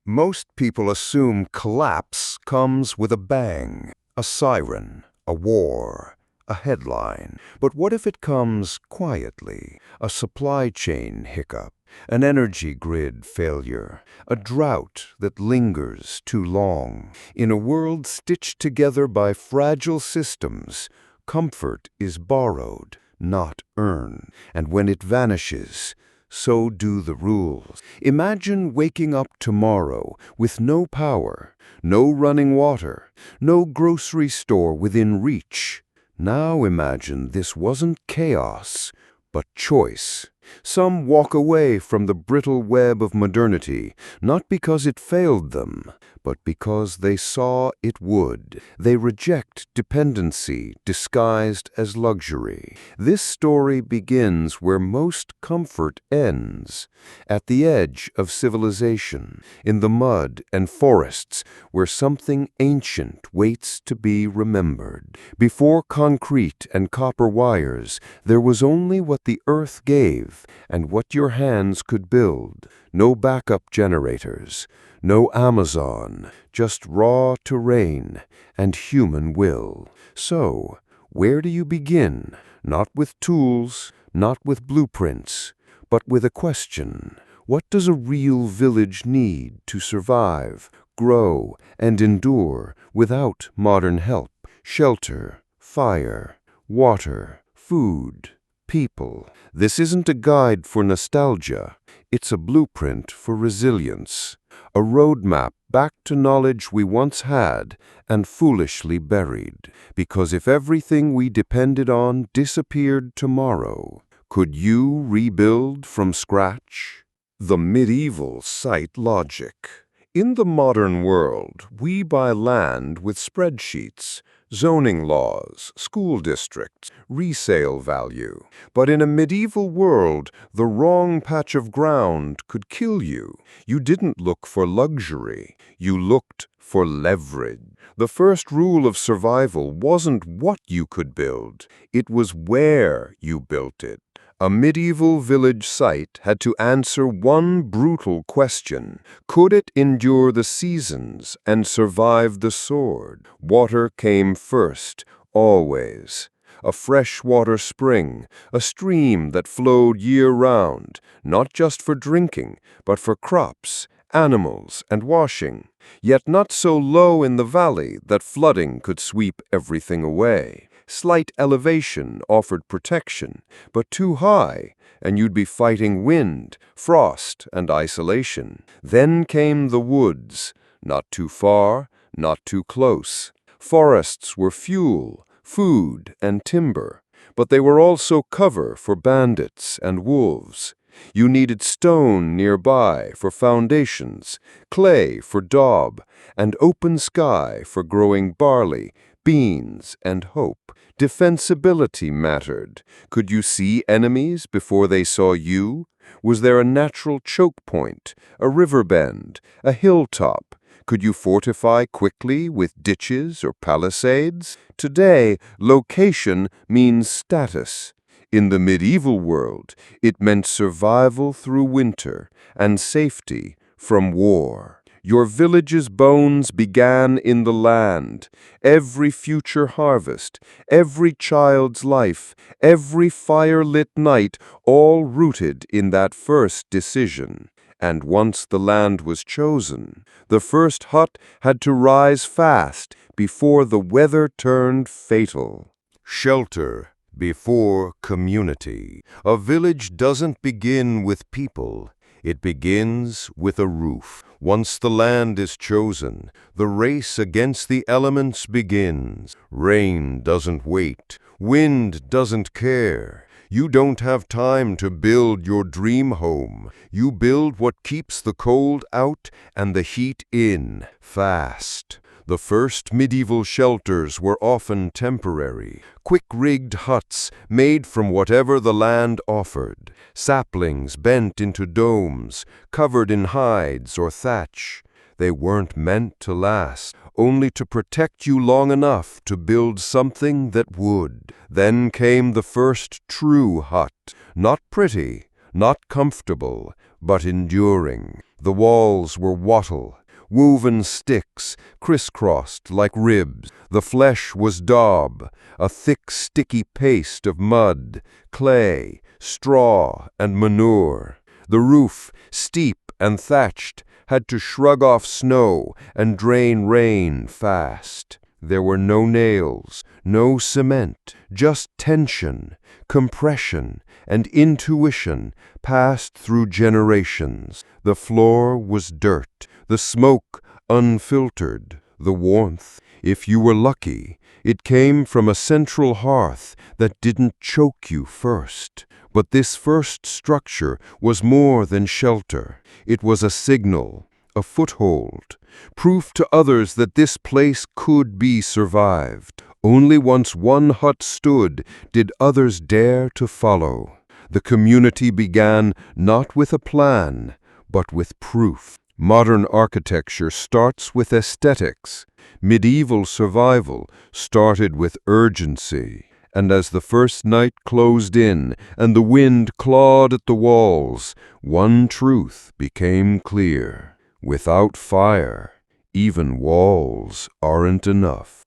Most people assume collapse comes with a bang, a siren, a war, a headline. But what if it comes quietly? A supply chain hiccup, an energy grid failure, a drought that lingers too long. In a world stitched together by fragile systems, comfort is borrowed, not earned. And when it vanishes, so do the rules. Imagine waking up tomorrow with no power, no running water, no grocery store within reach. Now imagine this wasn't chaos, but choice. Some walk away from the brittle web of modernity, not because it failed them, but because they saw it would. They reject dependency disguised as luxury. This story begins where most comfort ends, at the edge of civilization, in the mud and forests where something ancient waits to be remembered. Before concrete and copper wires, there was only what the earth gave and what your hands could build. No backup generators, no Amazon, just raw terrain and human will. So, where do you begin? Not with tools, not with blueprints, but with a question. What does a real village need to survive, grow, and endure without modern help? Shelter, fire, water, food, people. This isn't a guide for nostalgia. It's a blueprint for resilience, a roadmap back to knowledge we once had and foolishly buried. Because if everything we depended on disappeared tomorrow, could you rebuild from scratch? The medieval site logic. In the modern world, we buy land with spreadsheets, zoning laws, school districts, resale value. But in a medieval world, the wrong patch of ground could kill you. You didn't look for luxury. You looked for leverage. The first rule of survival wasn't what you could build. It was where you built it. A medieval village site had to answer one brutal question. Could it endure the seasons and survive the sword? Water came first, always. A freshwater spring, a stream that flowed year-round, not just for drinking, but for crops, animals, and washing, yet not so low in the valley that flooding could sweep everything away. Slight elevation offered protection, but too high, and you'd be fighting wind, frost, and isolation. Then came the woods, not too far, not too close. Forests were fuel, food, and timber, but they were also cover for bandits and wolves. You needed stone nearby for foundations, clay for daub, and open sky for growing barley, beans, and hope. Defensibility mattered. Could you see enemies before they saw you? Was there a natural choke point, a river bend, a hilltop? Could you fortify quickly with ditches or palisades? Today, location means status. In the medieval world, it meant survival through winter and safety from war. Your village's bones began in the land. Every future harvest, every child's life, every fire-lit night, all rooted in that first decision. And once the land was chosen, the first hut had to rise fast before the weather turned fatal. Shelter before community. A village doesn't begin with people. It begins with a roof. Once the land is chosen, the race against the elements begins. Rain doesn't wait. Wind doesn't care. You don't have time to build your dream home. You build what keeps the cold out and the heat in, fast. The first medieval shelters were often temporary, quick-rigged huts made from whatever the land offered, saplings bent into domes, covered in hides or thatch. They weren't meant to last, only to protect you long enough to build something that would. Then came the first true hut, not pretty, not comfortable, but enduring. The walls were wattle, woven sticks, crisscrossed like ribs. The flesh was daub, a thick, sticky paste of mud, clay, straw, and manure. The roof, steep and thatched, had to shrug off snow and drain rain fast. There were no nails, no cement, just tension, compression, and intuition passed through generations. The floor was dirt, the smoke unfiltered, the warmth, if you were lucky, it came from a central hearth that didn't choke you first. But this first structure was more than shelter. It was a signal, a foothold, proof to others that this place could be survived. Only once one hut stood did others dare to follow. The community began not with a plan, but with proof. Modern architecture starts with aesthetics. Medieval survival started with urgency. And as the first night closed in and the wind clawed at the walls, one truth became clear. Without fire, even walls aren't enough.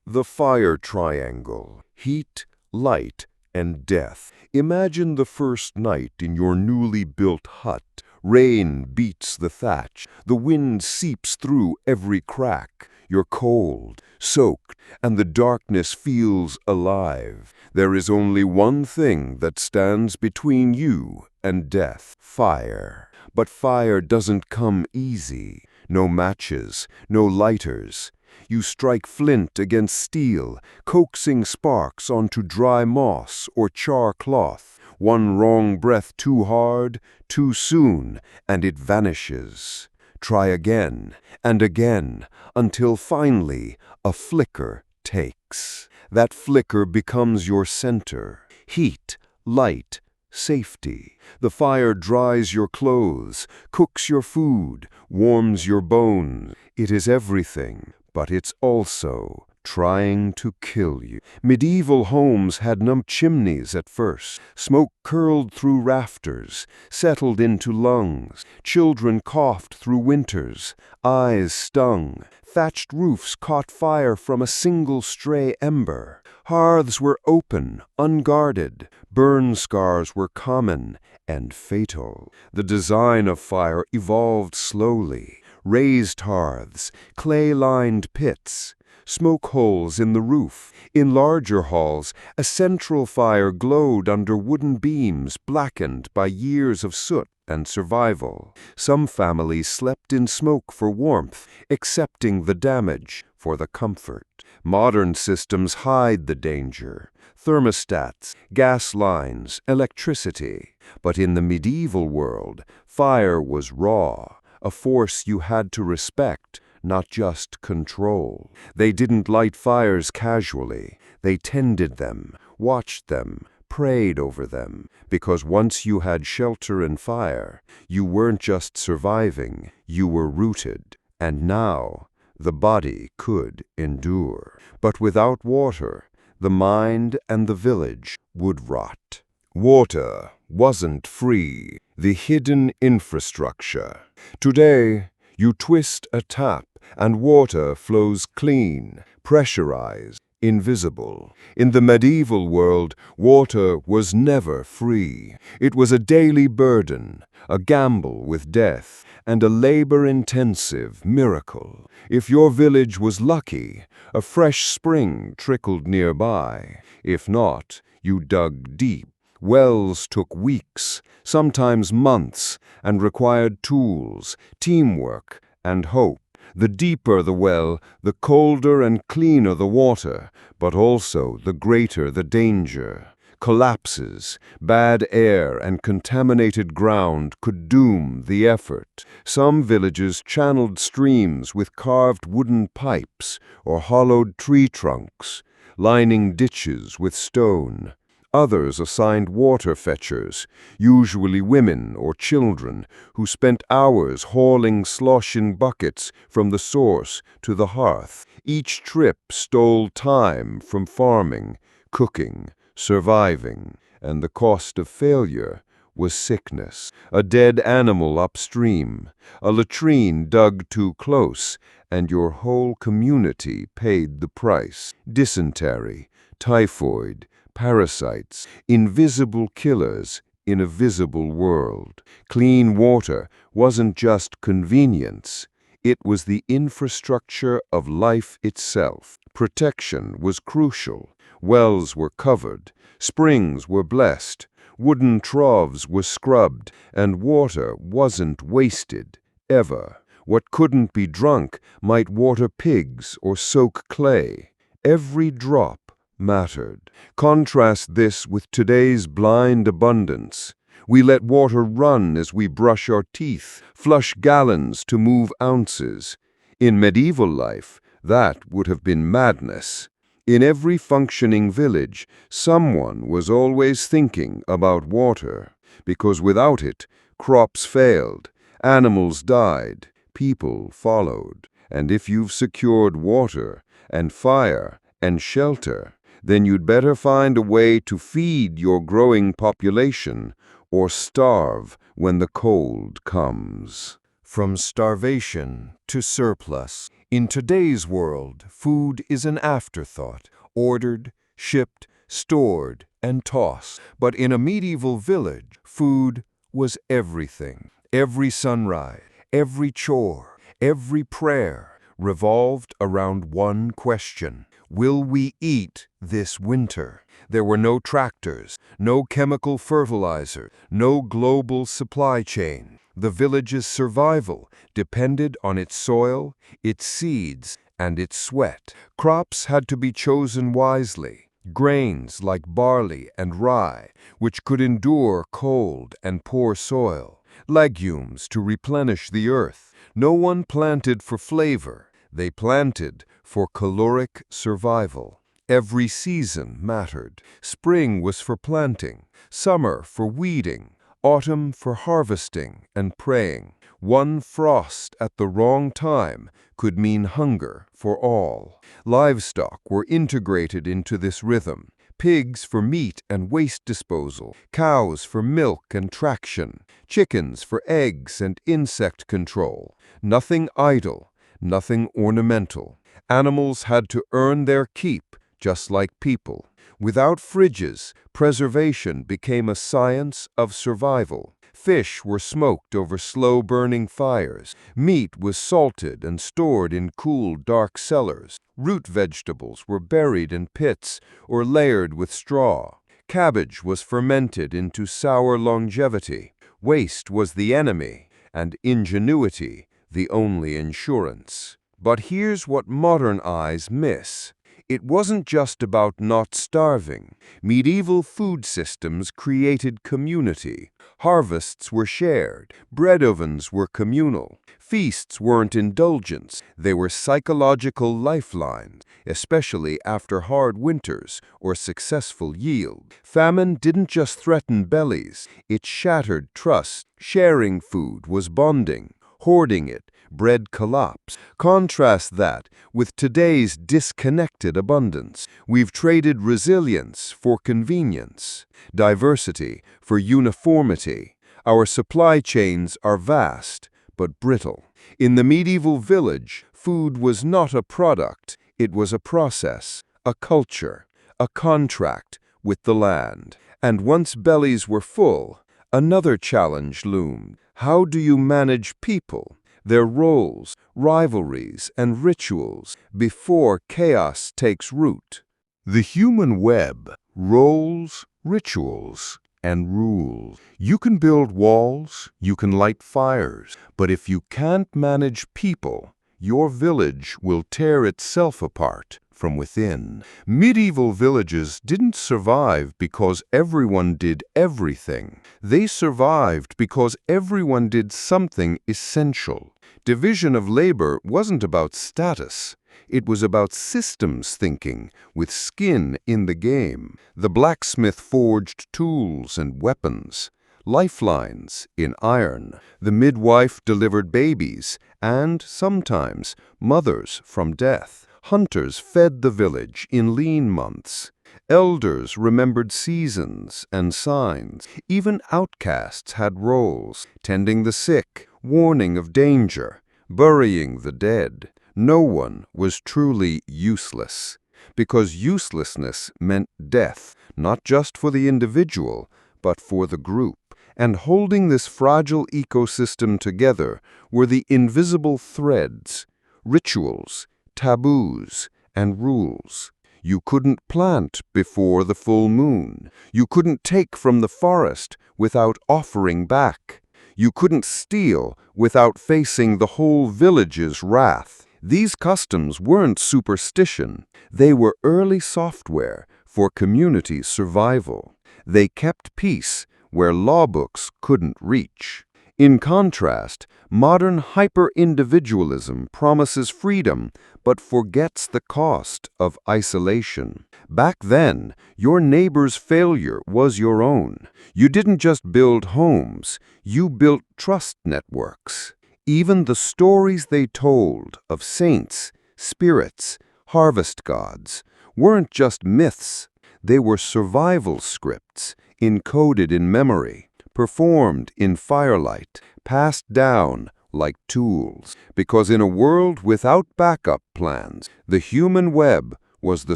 The fire triangle: heat, light, and death. Imagine the first night in your newly built hut. Rain beats the thatch. The wind seeps through every crack. You're cold, soaked, and the darkness feels alive. There is only one thing that stands between you and death: fire. But fire doesn't come easy. No matches, no lighters. You strike flint against steel, coaxing sparks onto dry moss or char cloth. One wrong breath too hard, too soon, and it vanishes. Try again and again, until finally a flicker takes. That flicker becomes your center. Heat, light, safety. The fire dries your clothes, cooks your food, warms your bones. It is everything, but it's also trying to kill you. Medieval homes had no chimneys at first. Smoke curled through rafters, settled into lungs. Children coughed through winters. Eyes stung. Thatched roofs caught fire from a single stray ember. Hearths were open, unguarded. Burn scars were common and fatal. The design of fire evolved slowly. Raised hearths, clay-lined pits, smoke holes in the roof. In larger halls, a central fire glowed under wooden beams blackened by years of soot and survival. Some families slept in smoke for warmth, accepting the damage for the comfort. Modern systems hide the danger. Thermostats, gas lines, electricity. But in the medieval world, fire was raw, a force you had to respect, not just control. They didn't light fires casually. They tended them, watched them, prayed over them, because once you had shelter and fire, you weren't just surviving, you were rooted. And now, the body could endure. But without water, the mind and the village would rot. Water wasn't free, the hidden infrastructure. Today, you twist a tap and water flows clean, pressurized, invisible. In the medieval world, water was never free. It was a daily burden, a gamble with death, and a labor-intensive miracle. If your village was lucky, a fresh spring trickled nearby. If not, you dug deep. Wells took weeks, sometimes months, and required tools, teamwork, and hope. The deeper the well, the colder and cleaner the water, but also the greater the danger. Collapses, bad air, and contaminated ground could doom the effort. Some villages channeled streams with carved wooden pipes or hollowed tree trunks, lining ditches with stone. Others assigned water fetchers, usually women or children, who spent hours hauling slosh in buckets from the source to the hearth. Each trip stole time from farming, cooking, surviving, and the cost of failure was sickness, a dead animal upstream, a latrine dug too close, and your whole community paid the price. Dysentery, typhoid, parasites, invisible killers in a visible world. Clean water wasn't just convenience, it was the infrastructure of life itself. Protection was crucial. Wells were covered, springs were blessed, wooden troughs were scrubbed, and water wasn't wasted, ever. What couldn't be drunk might water pigs or soak clay. Every drop mattered. Contrast this with today's blind abundance. We let water run as we brush our teeth, flush gallons to move ounces. In medieval life, that would have been madness. In every functioning village, someone was always thinking about water, because without it, crops failed, animals died, people followed. And if you've secured water and fire and shelter, then you'd better find a way to feed your growing population or starve when the cold comes. From starvation to surplus. In today's world, food is an afterthought, ordered, shipped, stored, and tossed. But in a medieval village, food was everything. Every sunrise, every chore, every prayer revolved around one question: will we eat this winter? There were no tractors, no chemical fertilizer, no global supply chain. The village's survival depended on its soil, its seeds, and its sweat. Crops had to be chosen wisely. Grains like barley and rye, which could endure cold and poor soil. Legumes to replenish the earth. No one planted for flavor. They planted for caloric survival. Every season mattered. Spring was for planting, summer for weeding, autumn for harvesting and praying. One frost at the wrong time could mean hunger for all. Livestock were integrated into this rhythm. Pigs for meat and waste disposal, cows for milk and traction, chickens for eggs and insect control. Nothing idle, nothing ornamental. Animals had to earn their keep, just like people. Without fridges, preservation became a science of survival. Fish were smoked over slow-burning fires. Meat was salted and stored in cool, dark cellars. Root vegetables were buried in pits or layered with straw. Cabbage was fermented into sour longevity. Waste was the enemy, and ingenuity the only insurance. But here's what modern eyes miss. It wasn't just about not starving. Medieval food systems created community. Harvests were shared. Bread ovens were communal. Feasts weren't indulgence. They were psychological lifelines, especially after hard winters or successful yield. Famine didn't just threaten bellies. It shattered trust. Sharing food was bonding. Hoarding it bred collapse. Contrast that with today's disconnected abundance. We've traded resilience for convenience, diversity for uniformity. Our supply chains are vast but brittle. In the medieval village, food was not a product, it was a process, a culture, a contract with the land. And once bellies were full, another challenge loomed. How do you manage people, their roles, rivalries, and rituals before chaos takes root? The human web: roles, rituals, and rules. You can build walls, you can light fires, but if you can't manage people, your village will tear itself apart from within. Medieval villages didn't survive because everyone did everything. They survived because everyone did something essential. Division of labor wasn't about status. It was about systems thinking, with skin in the game. The blacksmith forged tools and weapons, lifelines in iron. The midwife delivered babies, and sometimes mothers from death. Hunters fed the village in lean months. Elders remembered seasons and signs. Even outcasts had roles, tending the sick, warning of danger, burying the dead. No one was truly useless, because uselessness meant death, not just for the individual, but for the group. And holding this fragile ecosystem together were the invisible threads, rituals, taboos, and rules. You couldn't plant before the full moon. You couldn't take from the forest without offering back. You couldn't steal without facing the whole village's wrath. These customs weren't superstition. They were early software for community survival. They kept peace where law books couldn't reach. In contrast, modern hyper-individualism promises freedom but forgets the cost of isolation. Back then, your neighbor's failure was your own. You didn't just build homes, you built trust networks. Even the stories they told of saints, spirits, harvest gods weren't just myths. They were survival scripts, encoded in memory, performed in firelight, passed down like tools. Because in a world without backup plans, the human web was the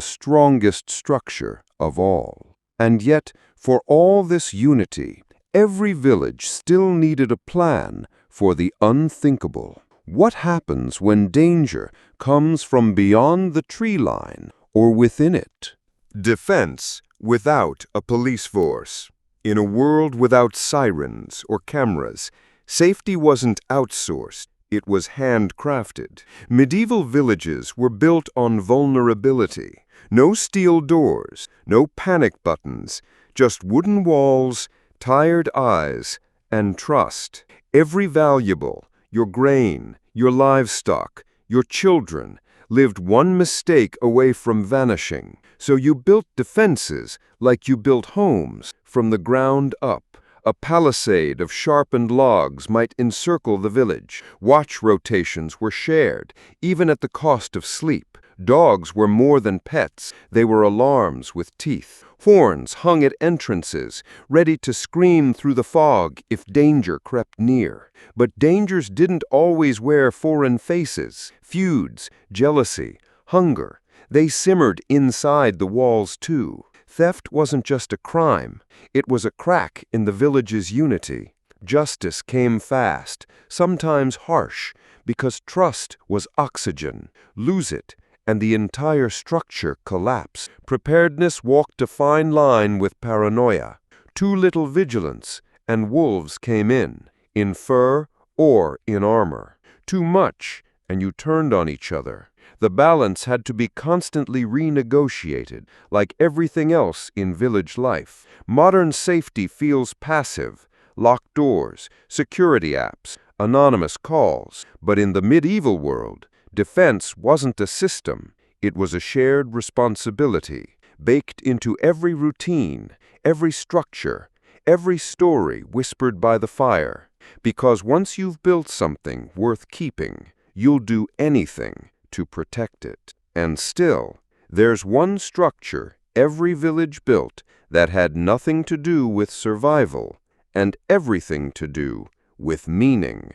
strongest structure of all. And yet, for all this unity, every village still needed a plan for the unthinkable. What happens when danger comes from beyond the tree line or within it? Defense without a police force. In a world without sirens or cameras, safety wasn't outsourced, it was handcrafted. Medieval villages were built on vulnerability. No steel doors, no panic buttons, just wooden walls, tired eyes, and trust. Every valuable, your grain, your livestock, your children, lived one mistake away from vanishing. So you built defenses like you built homes from the ground up. A palisade of sharpened logs might encircle the village. Watch rotations were shared, even at the cost of sleep. Dogs were more than pets. They were alarms with teeth. Horns hung at entrances, ready to scream through the fog if danger crept near. But dangers didn't always wear foreign faces. Feuds, jealousy, hunger, they simmered inside the walls too. Theft wasn't just a crime, it was a crack in the village's unity. Justice came fast, sometimes harsh, because trust was oxygen. Lose it, and the entire structure collapsed. Preparedness walked a fine line with paranoia. Too little vigilance, and wolves came in fur or in armor. Too much, and you turned on each other. The balance had to be constantly renegotiated, like everything else in village life. Modern safety feels passive, locked doors, security apps, anonymous calls. But in the medieval world, defense wasn't a system, it was a shared responsibility, baked into every routine, every structure, every story whispered by the fire. Because once you've built something worth keeping, you'll do anything to protect it. And still, there's one structure every village built that had nothing to do with survival and everything to do with meaning.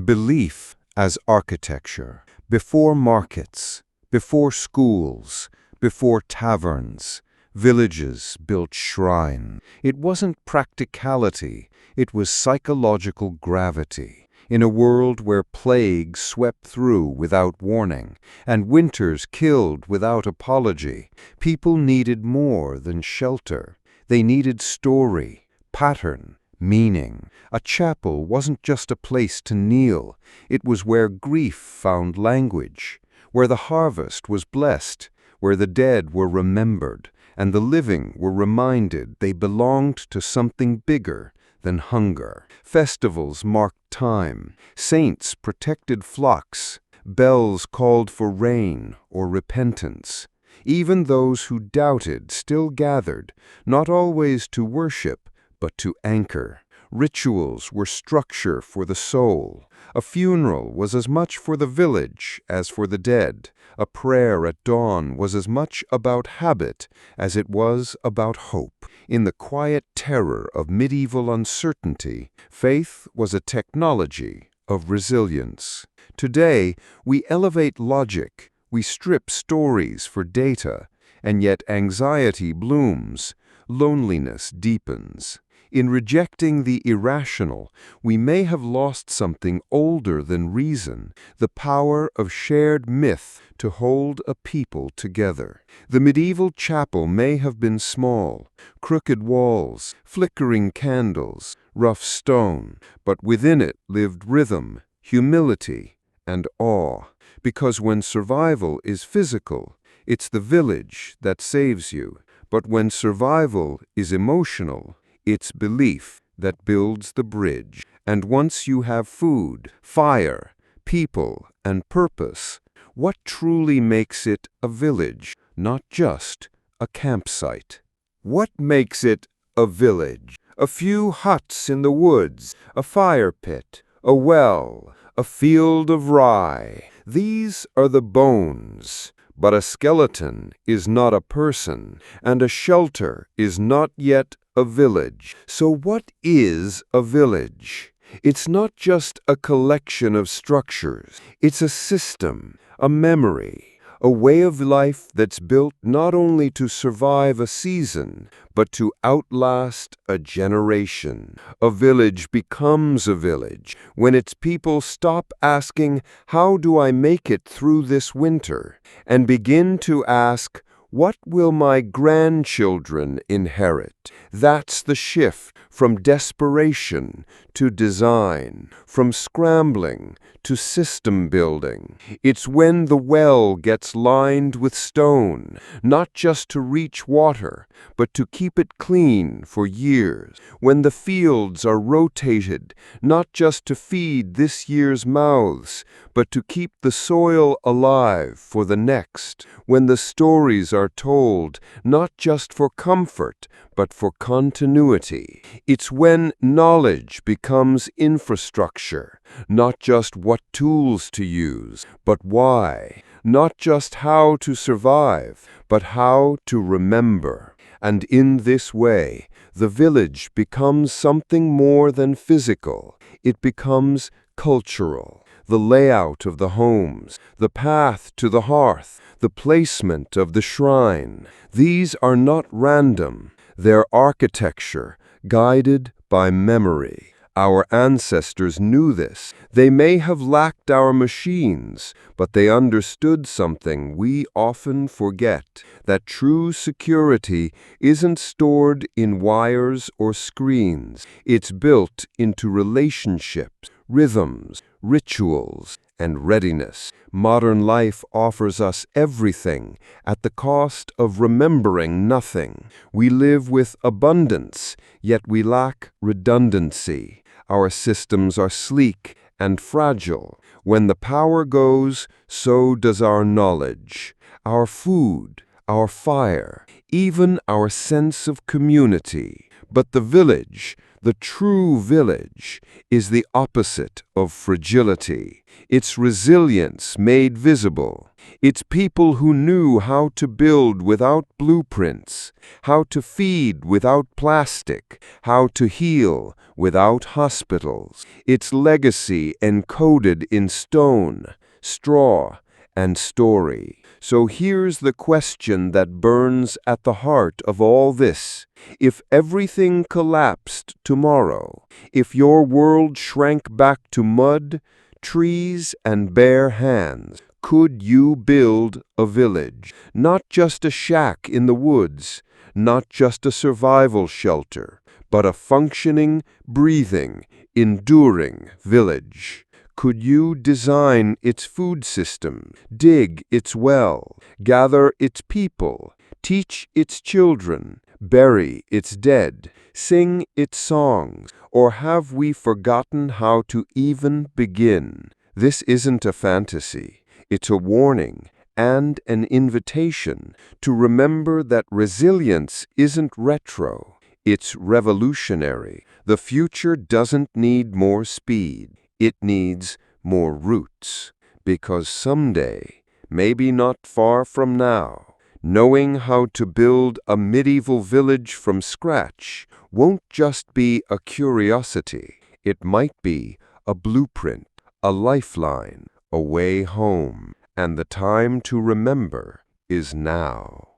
Belief as architecture. Before markets, before schools, before taverns, villages built shrines. It wasn't practicality, it was psychological gravity. In a world where plagues swept through without warning and winters killed without apology, people needed more than shelter. They needed story, pattern, meaning. A chapel wasn't just a place to kneel. It was where grief found language, where the harvest was blessed, where the dead were remembered, and the living were reminded they belonged to something bigger than hunger. Festivals marked time. Saints protected flocks. Bells called for rain or repentance. Even those who doubted still gathered, not always to worship, but to anchor. Rituals were structure for the soul. A funeral was as much for the village as for the dead. A prayer at dawn was as much about habit as it was about hope. In the quiet terror of medieval uncertainty, faith was a technology of resilience. Today, we elevate logic, we strip stories for data, and yet anxiety blooms, loneliness deepens. In rejecting the irrational, we may have lost something older than reason, the power of shared myth to hold a people together. The medieval chapel may have been small, crooked walls, flickering candles, rough stone, but within it lived rhythm, humility, and awe. Because when survival is physical, it's the village that saves you. But when survival is emotional, it's belief that builds the bridge. And once you have food, fire, people, and purpose, what truly makes it a village, not just a campsite? What makes it a village? A few huts in the woods, a fire pit, a well, a field of rye. These are the bones. But a skeleton is not a person, and a shelter is not yet a village. So what is a village? It's not just a collection of structures. It's a system, a memory, a way of life that's built not only to survive a season, but to outlast a generation. A village becomes a village when its people stop asking, "How do I make it through this winter?" and begin to ask, "What will my grandchildren inherit?" That's the shift from desperation to design, from scrambling to system building. It's when the well gets lined with stone, not just to reach water, but to keep it clean for years. When the fields are rotated, not just to feed this year's mouths, but to keep the soil alive for the next. When the stories are told, not just for comfort, but for continuity. It's when knowledge becomes infrastructure, not just what tools to use, but why. Not just how to survive, but how to remember. And in this way, the village becomes something more than physical. It becomes cultural. The layout of the homes, the path to the hearth, the placement of the shrine. These are not random. They're architecture, guided by memory. Our ancestors knew this. They may have lacked our machines, but they understood something we often forget, that true security isn't stored in wires or screens. It's built into relationships, rhythms, rituals, and readiness. Modern life offers us everything at the cost of remembering nothing. We live with abundance, yet we lack redundancy. Our systems are sleek and fragile. When the power goes, so does our knowledge, our food, our fire, even our sense of community. But the village, the true village, is the opposite of fragility. It's resilience made visible. It's people who knew how to build without blueprints, how to feed without plastic, how to heal without hospitals. It's legacy encoded in stone, straw, and story. So here's the question that burns at the heart of all this. If everything collapsed tomorrow, if your world shrank back to mud, trees, and bare hands, could you build a village? Not just a shack in the woods, not just a survival shelter, but a functioning, breathing, enduring village. Could you design its food system, dig its well, gather its people, teach its children, bury its dead, sing its songs, or have we forgotten how to even begin? This isn't a fantasy. It's a warning and an invitation to remember that resilience isn't retro. It's revolutionary. The future doesn't need more speed. It needs more roots. Because someday, maybe not far from now, knowing how to build a medieval village from scratch won't just be a curiosity. It might be a blueprint, a lifeline, a way home. And the time to remember is now.